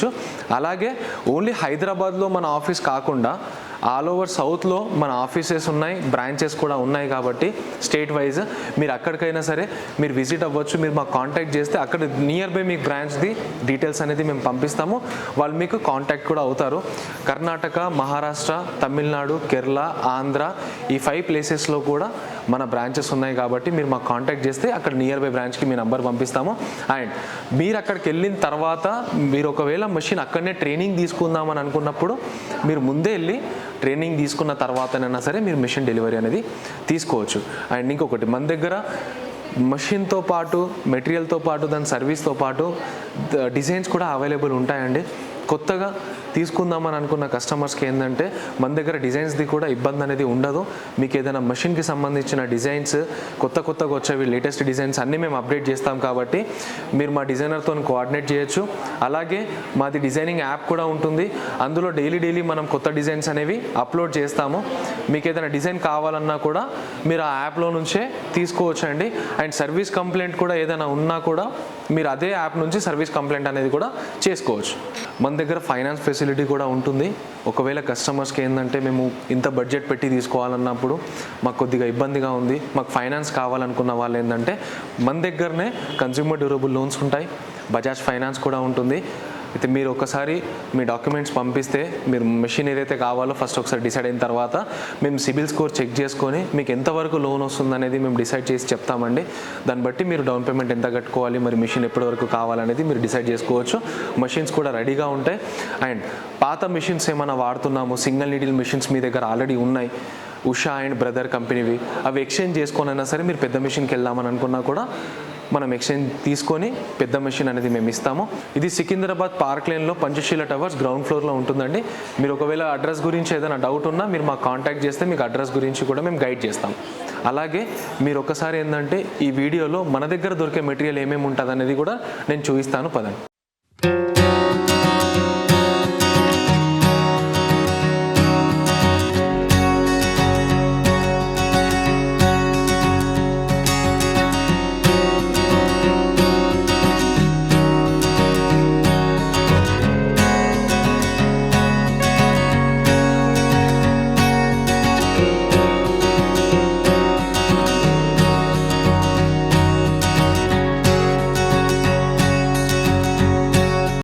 తీసుకోవచ్చు. అలాగే ఓన్లీ హైదరాబాద్లో మన ఆఫీస్ కాకుండా ఆల్ ఓవర్ సౌత్లో మన ఆఫీసెస్ ఉన్నాయి, బ్రాంచెస్ కూడా ఉన్నాయి. కాబట్టి స్టేట్ వైజ్ మీరు అక్కడికైనా సరే మీరు విజిట్ అవ్వచ్చు. మీరు మాకు కాంటాక్ట్ చేస్తే అక్కడ నియర్ బై మీకు బ్రాంచ్ది డీటెయిల్స్ అనేది మేము పంపిస్తాము. వాళ్ళు మీకు కాంటాక్ట్ కూడా అవుతారు. కర్ణాటక, మహారాష్ట్ర, తమిళనాడు, కేరళ, ఆంధ్ర ఈ 5 ప్లేసెస్లో కూడా మన బ్రాంచెస్ ఉన్నాయి. కాబట్టి మీరు మాకు కాంటాక్ట్ చేస్తే అక్కడ నియర్ బై బ్రాంచ్కి మీ నెంబర్ పంపిస్తాము. అండ్ మీరు అక్కడికి వెళ్ళిన తర్వాత మీరు ఒకవేళ మెషిన్ అక్కడనే ట్రైనింగ్ తీసుకుందామని అనుకున్నప్పుడు మీరు ముందే వెళ్ళి ట్రైనింగ్ తీసుకున్న తర్వాతనైనా సరే మీరు మెషిన్ డెలివరీ అనేది తీసుకోవచ్చు. అండ్ ఇంకొకటి, మన దగ్గర మెషిన్తో పాటు, మెటీరియల్తో పాటు, దాని సర్వీస్తో పాటు డిజైన్స్ కూడా అవైలబుల్ ఉంటాయండి. కొత్తగా తీసుకుందామని అనుకున్న కస్టమర్స్కి ఏంటంటే మన దగ్గర డిజైన్స్ది కూడా ఇబ్బంది అనేది ఉండదు. మీకు ఏదైనా మెషిన్కి సంబంధించిన డిజైన్స్ కొత్తగా వచ్చేవి, లేటెస్ట్ డిజైన్స్ అన్నీ మేము అప్డేట్ చేస్తాం. కాబట్టి మీరు మా డిజైనర్తో కోఆర్డినేట్ చేయొచ్చు. అలాగే మాది డిజైనింగ్ యాప్ కూడా ఉంటుంది. అందులో డైలీ మనం కొత్త డిజైన్స్ అనేవి అప్లోడ్ చేస్తాము. మీకు ఏదైనా డిజైన్ కావాలన్నా కూడా మీరు ఆ యాప్లో నుంచే తీసుకోవచ్చు అండి. అండ్ సర్వీస్ కంప్లైంట్ కూడా ఏదైనా ఉన్నా కూడా మీరు అదే యాప్ నుంచి సర్వీస్ కంప్లైంట్ అనేది కూడా చేసుకోవచ్చు. మన దగ్గర ఫైనాన్స్ ఫెసిలిటీ కూడా ఉంటుంది. ఒకవేళ కస్టమర్స్కి ఏంటంటే మేము ఇంత బడ్జెట్ పెట్టి తీసుకోవాలన్నప్పుడు మాకు కొద్దిగా ఇబ్బందిగా ఉంది, మాకు ఫైనాన్స్ కావాలనుకున్న వాళ్ళు ఏంటంటే మన దగ్గరనే కన్స్యూమర్ డ్యూరబుల్ లోన్స్ ఉంటాయి, బజాజ్ ఫైనాన్స్ కూడా ఉంటుంది. అయితే మీరు ఒకసారి మీ డాక్యుమెంట్స్ పంపిస్తే మీరు మెషిన్ ఏదైతే కావాలో ఫస్ట్ ఒకసారి డిసైడ్ అయిన తర్వాత మేము సిబిల్ స్కోర్ చెక్ చేసుకొని మీకు ఎంతవరకు లోన్ వస్తుందనేది మేము డిసైడ్ చేసి చెప్తామండి. దాన్ని బట్టి మీరు డౌన్ పేమెంట్ ఎంత కట్టుకోవాలి, మరి మెషిన్ ఎప్పటి వరకు కావాలనేది మీరు డిసైడ్ చేసుకోవచ్చు. మెషిన్స్ కూడా రెడీగా ఉంటాయి. అండ్ పాత మెషిన్స్ ఏమైనా వాడుతున్నాము, సింగిల్ నీడిల్ మెషిన్స్ మీ దగ్గర ఆల్రెడీ ఉన్నాయి, ఉషా అండ్ బ్రదర్ కంపెనీవి, అవి ఎక్స్చేంజ్ చేసుకొనైనా సరే మీరు పెద్ద మెషిన్కి వెళ్దామని అనుకున్నా కూడా మనం ఎక్స్చేంజ్ తీసుకొని పెద్ద మెషిన్ అనేది మేము ఇస్తాము. ఇది సికింద్రాబాద్ పార్క్ లేన్లో పంచశీల టవర్స్ గ్రౌండ్ ఫ్లోర్లో ఉంటుందండి. మీరు ఒకవేళ అడ్రస్ గురించి ఏదైనా డౌట్ ఉన్నా మీరు మాకు కాంటాక్ట్ చేస్తే మీకు అడ్రస్ గురించి కూడా మేము గైడ్ చేస్తాం. అలాగే మీరు ఒకసారి ఏంటంటే ఈ వీడియోలో మన దగ్గర దొరికే మెటీరియల్ ఏమేమి ఉంటుంది అనేది కూడా నేను చూపిస్తాను. పదండి.